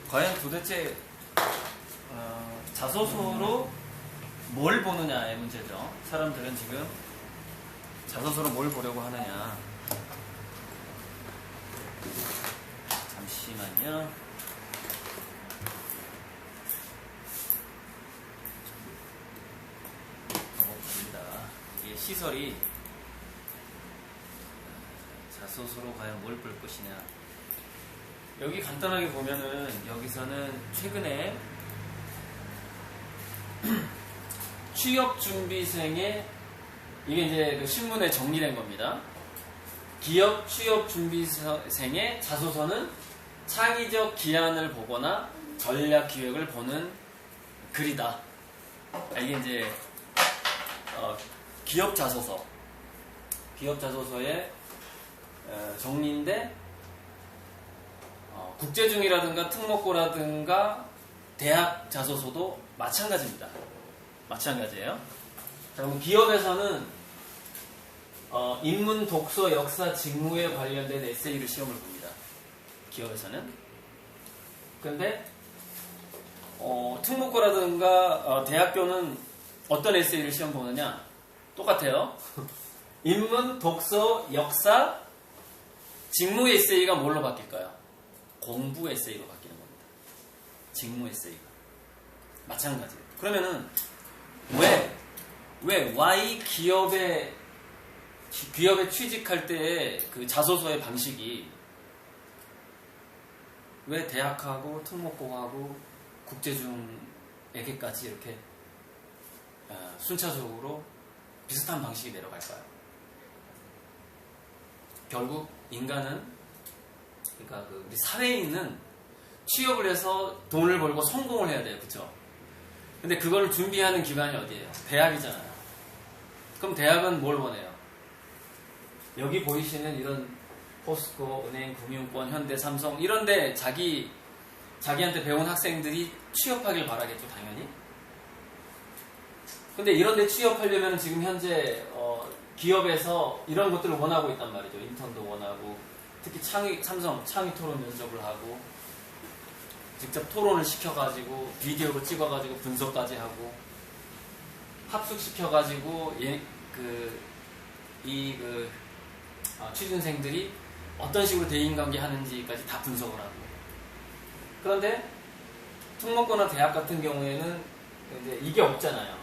과연 도대체 자소서로 뭘 보느냐의 문제죠. 사람들은 지금 자소서로 뭘 보려고 하느냐. 잠시만요. 이게 시설이 자소서로 과연 뭘 볼 것이냐. 여기 간단하게 보면은 여기서는 최근에 취업준비생의 이게 이제 그 신문에 정리된 겁니다. 기업 취업준비생의 자소서는 창의적 기안을 보거나 전략 기획을 보는 글이다. 이게 이제 기업 자소서의 정리인데 국제중이라든가 특목고라든가 대학 자소서도 마찬가지입니다. 마찬가지예요. 자, 그럼 기업에서는 인문, 독서, 역사, 직무에 관련된 에세이를 시험을 봅니다. 기업에서는. 근데 특목고라든가 대학교는 어떤 에세이를 시험 보느냐? 똑같아요. 인문, 독서, 역사, 직무 에세이가 뭘로 바뀔까요? 공부 에세이로 바뀌는 겁니다. 직무 에세이가. 마찬가지예요. 그러면은 왜 Y 기업에 취직할 때의 그 자소서의 방식이 왜 대학하고 특목고하고 국제중에게까지 이렇게 순차적으로 비슷한 방식이 내려갈까요? 결국 인간은, 그러니까 우리 사회인은 취업을 해서 돈을 벌고 성공을 해야 돼요. 그쵸? 근데 그걸 준비하는 기관이 어디예요? 대학이잖아요. 그럼 대학은 뭘 원해요? 여기 보이시는 이런 포스코, 은행, 금융권, 현대, 삼성 이런데 자기한테 배운 학생들이 취업하길 바라겠죠, 당연히. 근데 이런데 취업하려면 지금 현재 기업에서 이런 것들을 원하고 있단 말이죠. 인턴도 원하고, 특히 삼성 창의 토론 면접을 하고, 직접 토론을 시켜가지고 비디오로 찍어가지고 분석까지 하고, 합숙시켜가지고 취준생들이 어떤 식으로 대인관계 하는지까지 다 분석을 하고. 그런데 특목고나 대학 같은 경우에는 이제 이게 없잖아요.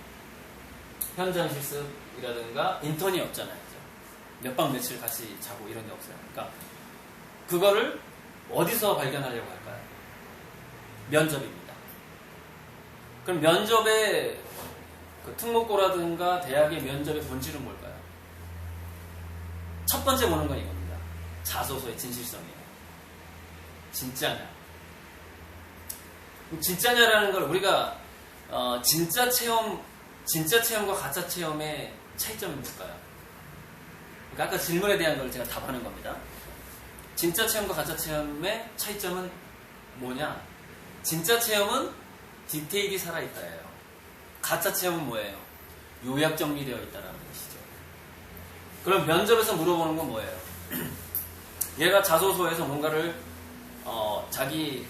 현장 실습이라든가 인턴이 없잖아요. 몇 박 며칠 같이 자고 이런 게 없어요. 그러니까 그거를 어디서 발견하려고 할까요? 면접입니다. 그럼 면접의 특목고라든가 대학의 면접의 본질은 뭘까요? 첫 번째 보는 건 이겁니다. 자소서의 진실성이에요. 진짜냐? 진짜냐라는 걸 우리가 진짜 체험과 가짜 체험의 차이점이 뭘까요? 그러니까 아까 질문에 대한 걸 제가 답하는 겁니다. 진짜 체험과 가짜 체험의 차이점은 뭐냐? 진짜 체험은 디테일이 살아있다예요. 가짜 체험은 뭐예요? 요약 정리되어 있다라는 것이죠. 그럼 면접에서 물어보는 건 뭐예요? 얘가 자소서에서 뭔가를 자기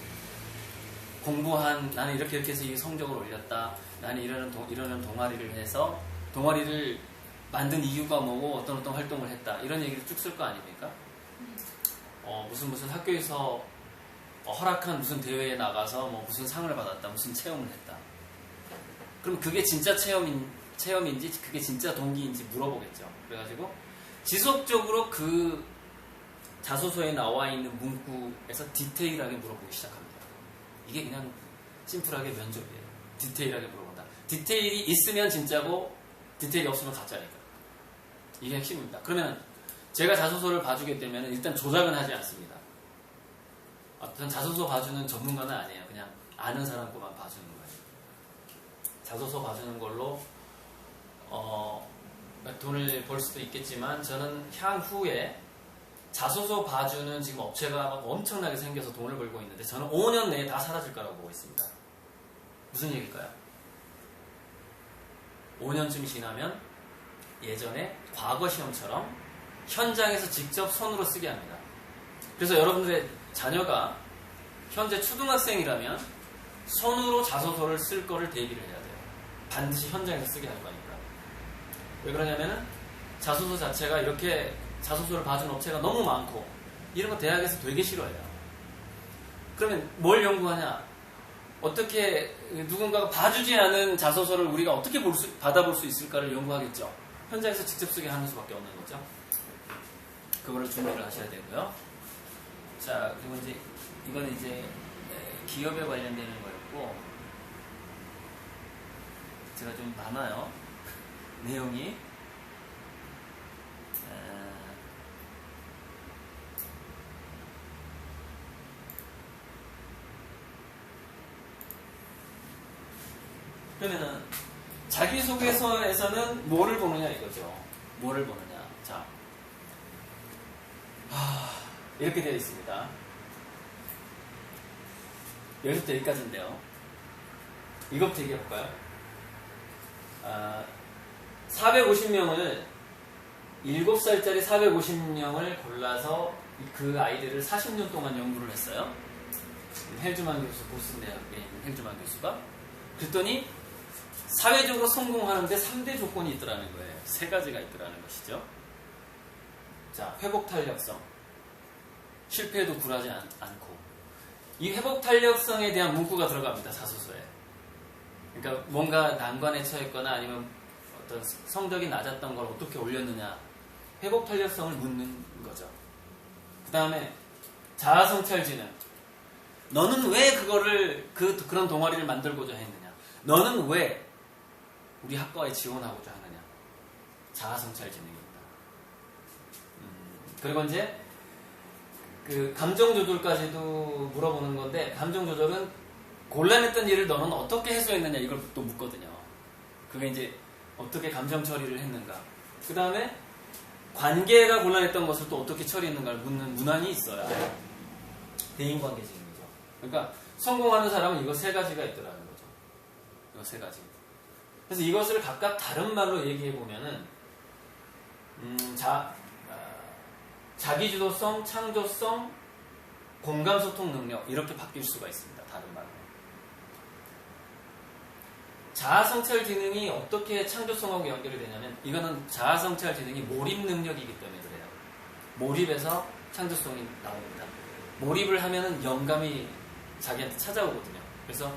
공부한, 나는 이렇게 해서 이 성적을 올렸다, 나는 이러는 동아리를 해서 동아리를 만든 이유가 뭐고 어떤 활동을 했다, 이런 얘기를 쭉 쓸 거 아닙니까? 무슨 학교에서 허락한 무슨 대회에 나가서 무슨 상을 받았다, 무슨 체험을 했다. 그럼 그게 진짜 체험인지 그게 진짜 동기인지 물어보겠죠. 그래가지고 지속적으로 그 자소서에 나와 있는 문구에서 디테일하게 물어보기 시작합니다. 이게 그냥 심플하게 면접이에요. 디테일하게 물어본다. 디테일이 있으면 진짜고 디테일이 없으면 가짜니까. 이게 핵심입니다. 그러면 제가 자소서를 봐주게 되면 일단 조작은 하지 않습니다. 어떤 자소서 봐주는 전문가는 아니에요. 그냥 아는 사람 거만 봐주는 거예요. 자소서 봐주는 걸로 돈을 벌 수도 있겠지만, 저는 향후에 자소서 봐주는 지금 업체가 엄청나게 생겨서 돈을 벌고 있는데, 저는 5년 내에 다 사라질 거라고 보고 있습니다. 무슨 얘기일까요? 5년쯤 지나면 예전에 과거 시험처럼 현장에서 직접 손으로 쓰게 합니다. 그래서 여러분들의 자녀가 현재 초등학생이라면 손으로 자소서를 쓸 거를 대비를 해야 돼요. 반드시 현장에서 쓰게 할 거니까. 왜 그러냐면은 자소서 자체가 이렇게 자소서를 봐준 업체가 너무 많고 이런 거 대학에서 되게 싫어해요. 그러면 뭘 연구하냐? 어떻게 누군가가 봐주지 않은 자소서를 우리가 어떻게 받아볼 수 있을까를 연구하겠죠. 현장에서 직접 쓰게 하는 수밖에 없는 거죠. 그거를 준비를 하셔야 되고요. 자, 그리고 이제 이건 이제 기업에 관련되는 거였고 제가 좀 많아요. 내용이 그러면은 자기소개서에서는 뭐를 보느냐 이거죠. 뭐를 보느냐. 자, 이렇게 되어 있습니다. 여기서부터 여기까지인데요. 이것부터 얘기해볼까요? 450명을 7살짜리 450명을 골라서 그 아이들을 40년 동안 연구를 했어요. 헬즈만 교수, 보스턴 대학에 있는 헬즈만 교수가. 그랬더니 사회적으로 성공하는데 3대 조건이 있더라는 거예요. 3가지가 있더라는 것이죠. 자, 회복 탄력성. 실패해도 굴하지 않고. 이 회복 탄력성에 대한 문구가 들어갑니다. 자소서에. 그러니까 뭔가 난관에 처했거나 아니면 어떤 성적이 낮았던 걸 어떻게 올렸느냐. 회복 탄력성을 묻는 거죠. 그 다음에 자아성찰지능. 너는 왜 그거를 그런 동아리를 만들고자 했느냐. 너는 왜 우리 학과에 지원하고자 하느냐. 자아성찰지능입니다. 그리고 이제 그 감정조절까지도 물어보는 건데, 감정조절은 곤란했던 일을 너는 어떻게 해소했느냐 이걸 또 묻거든요. 그게 이제 어떻게 감정 처리를 했는가. 그 다음에 관계가 곤란했던 것을 또 어떻게 처리했는가를 묻는 문항이 있어요. 대인관계직입니다. 그러니까 성공하는 사람은 이거 3가지가 있더라는 거죠. 이거 3가지. 그래서 이것을 각각 다른 말로 얘기해 보면은 자기주도성, 창조성, 공감소통 능력 이렇게 바뀔 수가 있습니다. 다른 말로. 자아성찰 지능이 어떻게 창조성하고 연결이 되냐면 이거는 자아성찰 지능이 몰입 능력이기 때문에 그래요. 몰입해서 창조성이 나옵니다. 몰입을 하면은 영감이 자기한테 찾아오거든요. 그래서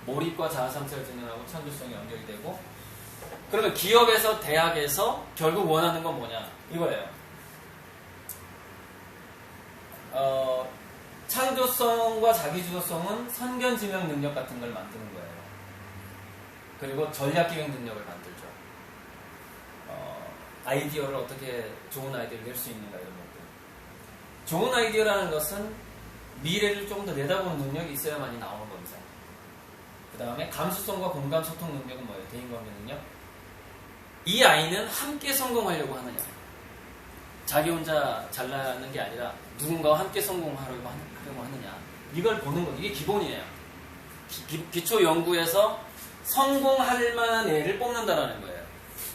몰입과 자아성찰 지능하고 창조성이 연결이 되고, 그러면 기업에서 대학에서 결국 원하는 건 뭐냐 이거예요. 창조성과 자기주도성은 선견지명 능력 같은 걸 만드는 거예요. 그리고 전략기획 능력을 만들죠. 아이디어를 어떻게 좋은 아이디어를 낼 수 있는가 이런 것들. 좋은 아이디어라는 것은 미래를 조금 더 내다보는 능력이 있어야만이 나오는 겁니다. 그 다음에 감수성과 공감 소통 능력은 뭐예요? 대인관계 능력. 이 아이는 함께 성공하려고 하느냐, 자기 혼자 잘나는 게 아니라 누군가와 함께 성공하려고 하느냐, 이걸 보는 거. 이게 기본이에요. 기초 연구에서 성공할 만한 애를 뽑는다라는 거예요.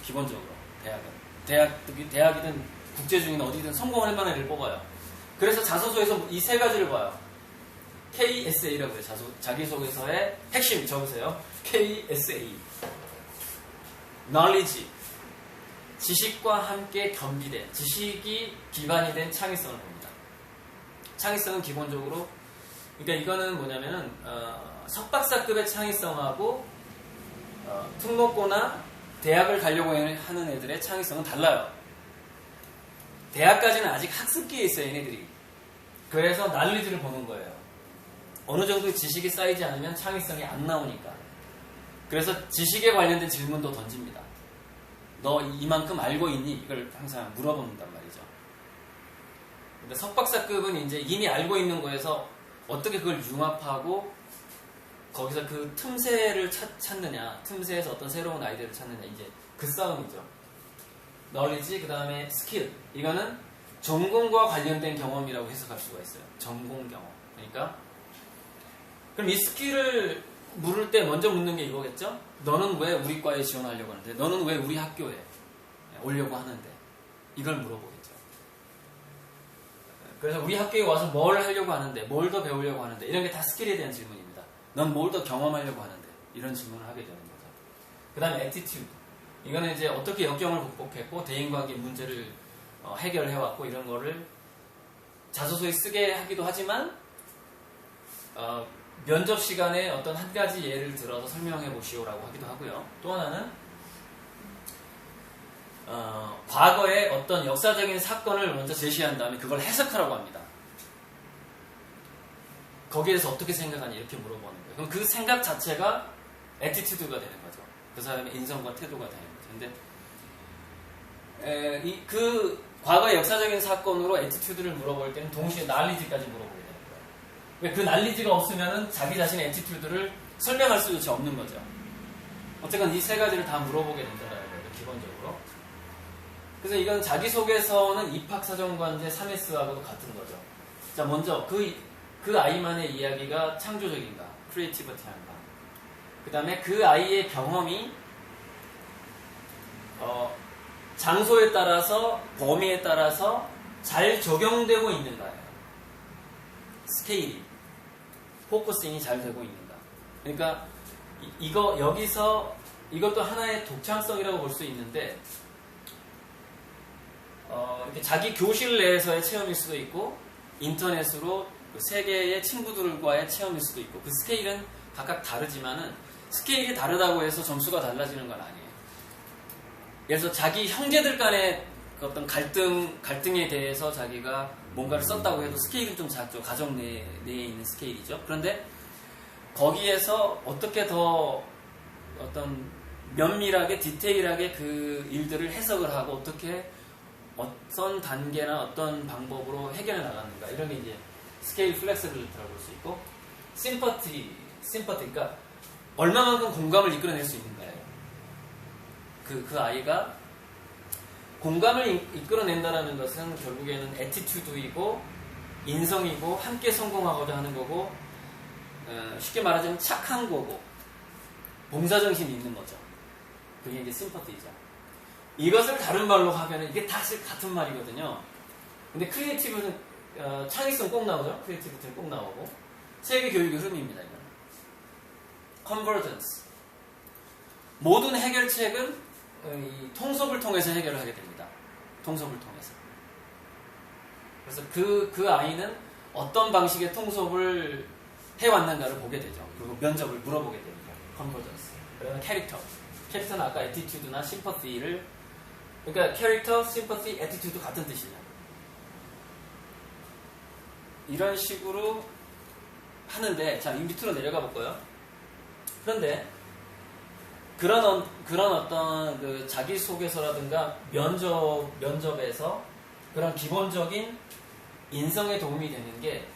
기본적으로 대학은 대학이든 국제중이든 어디든 성공할 만한 애를 뽑아요. 그래서 자소서에서 이 3가지를 봐요. KSA라고 해요. 자기소개서의 핵심 적으세요. KSA. Knowledge. 지식과 함께 겸비된, 지식이 기반이 된 창의성을 봅니다. 창의성은 기본적으로, 그러니까 이거는 뭐냐면은 석박사급의 창의성하고 특목고나 대학을 가려고 하는 애들의 창의성은 달라요. 대학까지는 아직 학습기에 있어요, 얘네들이. 그래서 난리지를 보는 거예요. 어느 정도 지식이 쌓이지 않으면 창의성이 안 나오니까. 그래서 지식에 관련된 질문도 던집니다. 너 이만큼 알고 있니? 이걸 항상 물어본단 말이죠. 근데 석박사급은 이제 이미 알고 있는 거에서 어떻게 그걸 융합하고 거기서 그 틈새를 찾느냐, 틈새에서 어떤 새로운 아이디어를 찾느냐, 이제 그 싸움이죠. knowledge, 그 다음에 스킬. 이거는 전공과 관련된 경험이라고 해석할 수가 있어요. 전공 경험. 그러니까 그럼 이 스킬을 물을 때 먼저 묻는 게 이거겠죠? 너는 왜 우리 과에 지원하려고 하는데? 너는 왜 우리 학교에 오려고 하는데? 이걸 물어보겠죠. 그래서 우리 학교에 와서 뭘 하려고 하는데, 뭘 더 배우려고 하는데, 이런 게 다 스킬에 대한 질문입니다. 넌 뭘 더 경험하려고 하는데, 이런 질문을 하게 되는 거죠. 그 다음에 attitude. 이거는 이제 어떻게 역경을 극복했고, 대인관계 문제를 해결해왔고, 이런 거를 자소서에 쓰게 하기도 하지만, 면접 시간에 어떤 한 가지 예를 들어서 설명해 보시오라고 하기도 하고요. 또 하나는 과거의 어떤 역사적인 사건을 먼저 제시한 다음에 그걸 해석하라고 합니다. 거기에서 어떻게 생각하니 이렇게 물어보는 거예요. 그럼 그 생각 자체가 애티튜드가 되는 거죠. 그 사람의 인성과 태도가 되는 거죠. 근데 그 과거의 역사적인 사건으로 애티튜드를 물어볼 때는 동시에 난리지까지 물어보게 되는 거예요. 왜 그 난리지가 없으면 자기 자신의 애티튜드를 설명할 수조차 없는 거죠. 어쨌건 이 세 가지를 다 물어보게 된다는 거예요. 기본적으로. 그래서 이건 자기소개서는 입학사정관제 3S하고도 같은 거죠. 자, 먼저 그 아이만의 이야기가 창조적인가, 크리에이티비티한가. 그 다음에 그 아이의 경험이 장소에 따라서, 범위에 따라서 잘 적용되고 있는가예요. 스케일이, 포커싱이 잘 되고 있는가. 그러니까 여기서 이것도 하나의 독창성이라고 볼 수 있는데, 이렇게 자기 교실 내에서의 체험일 수도 있고, 인터넷으로 그 세계의 친구들과의 체험일 수도 있고, 그 스케일은 각각 다르지만은 스케일이 다르다고 해서 점수가 달라지는 건 아니에요. 그래서 자기 형제들 간의 그 어떤 갈등에 대해서 자기가 뭔가를 썼다고 해도 스케일은 좀 작죠. 가정 내에 있는 스케일이죠. 그런데 거기에서 어떻게 더 어떤 면밀하게 디테일하게 그 일들을 해석을 하고 어떻게 어떤 단계나 어떤 방법으로 해결해 나가는가, 이런 게 이제 스케일 플렉서빌리티라고 볼 수 있고, 심퍼티, 그러니까 얼마만큼 공감을 이끌어낼 수 있는가예요. 그 아이가 공감을 이끌어낸다는 것은 결국에는 애티튜드이고 인성이고 함께 성공하고자 하는 거고, 쉽게 말하자면 착한 거고 봉사정신이 있는 거죠. 그게 이제 심퍼티죠. 이것을 다른 말로 하면 이게 다 같은 말이거든요. 근데 크리에이티브는 창의성 꼭 나오죠. 크리에이티비티는 꼭 나오고, 세계 교육의 흐름입니다. 이건 컨버전스. 모든 해결책은 이 통섭을 통해서 해결을 하게 됩니다. 통섭을 통해서. 그래서 그 아이는 어떤 방식의 통섭을 해왔는가를 보게 되죠. 그리고 면접을 물어보게 됩니다. 컨버전스. 그러면 캐릭터는 아까 애티튜드나 심퍼티를, 그러니까 캐릭터, 심퍼티, 애티튜드 같은 뜻이죠. 이런 식으로 하는데, 자, 이 밑으로 내려가 볼까요? 그런데 그런 어떤 그 자기소개서라든가 면접에서 그런 기본적인 인성에 도움이 되는 게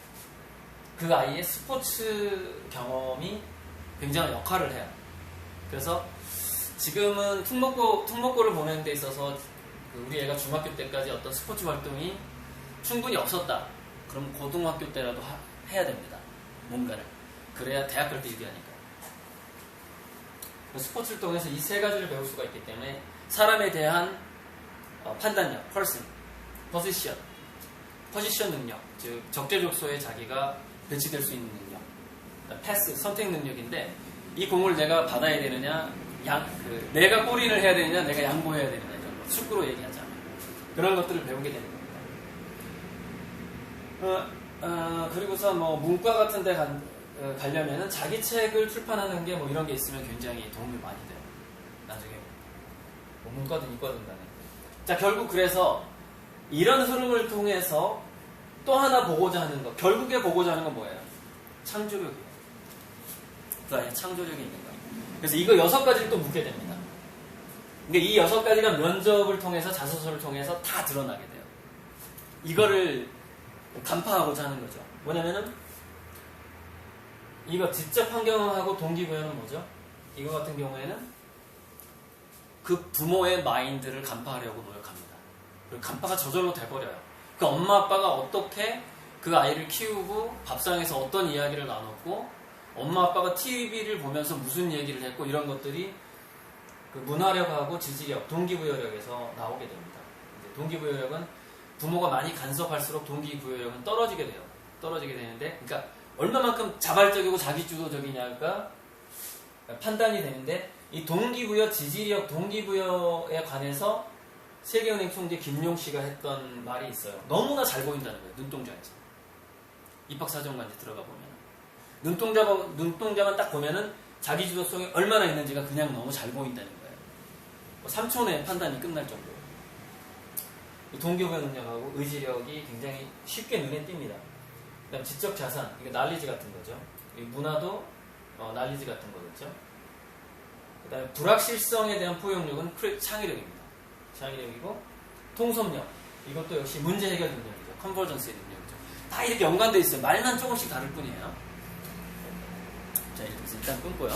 그 아이의 스포츠 경험이 굉장한 역할을 해요. 그래서 지금은 특목고를 보내는 데 있어서 우리 애가 중학교 때까지 어떤 스포츠 활동이 충분히 없었다. 그럼 고등학교 때라도 해야 됩니다. 뭔가를. 그래야 대학 갈 때 유리하니까. 스포츠를 통해서 이 세 가지를 배울 수가 있기 때문에 사람에 대한 판단력, 포지션 능력, 즉 적재적소에 자기가 배치될 수 있는 능력, 패스, 선택 능력인데, 이 공을 내가 받아야 되느냐, 내가 골인을 해야 되느냐, 내가 양보해야 되느냐, 이런 거. 축구로 얘기하자면 그런 것들을 배우게 되는 겁니다. 그리고서 뭐 문과 같은 데 가려면은 자기 책을 출판하는 게 뭐 이런 게 있으면 굉장히 도움이 많이 돼요. 나중에 뭐 문과든 이과든 간에. 자, 결국 그래서 이런 흐름을 통해서 또 하나 보고자 하는 것, 결국에 보고자 하는 건 뭐예요? 창조력이에요. 그 아이의 창조력이 있는 거예요. 그래서 이거 6가지를 또 묻게 됩니다. 근데 이 6가지가 면접을 통해서, 자소서를 통해서 다 드러나게 돼요. 이거를 간파하고자 하는 거죠. 뭐냐면은 이거 지적 환경하고 동기부여는 뭐죠? 이거 같은 경우에는 그 부모의 마인드를 간파하려고 노력합니다. 그리고 간파가 저절로 돼버려요. 그 엄마 아빠가 어떻게 그 아이를 키우고 밥상에서 어떤 이야기를 나눴고, 엄마 아빠가 TV를 보면서 무슨 얘기를 했고, 이런 것들이 그 문화력하고 지지력, 동기부여력에서 나오게 됩니다. 동기부여력은 부모가 많이 간섭할수록 동기부여력은 떨어지게 돼요. 떨어지게 되는데, 그러니까 얼마만큼 자발적이고 자기주도적이냐가 판단이 되는데, 이 동기부여, 지지력, 동기부여에 관해서 세계은행 총재 김용 씨가 했던 말이 있어요. 너무나 잘 보인다는 거예요. 눈동자에서. 입학사정관에 들어가 보면 눈동자만 딱 보면은 자기주도성이 얼마나 있는지가 그냥 너무 잘 보인다는 거예요. 3초 내 판단이 끝날 정도로. 동기부여 능력하고 의지력이 굉장히 쉽게 눈에 띕니다. 그다음 지적 자산, 이거 난리지 같은 거죠. 문화도 난리지 같은 거겠죠. 그다음에 불확실성에 대한 포용력은 창의력입니다. 창의력이고 통섭력, 이것도 역시 문제 해결 능력이죠. 컨버전스의 능력이죠. 다 이렇게 연관되어 있어요. 말만 조금씩 다를 뿐이에요. 자, 이렇게 해서 일단 끊고요.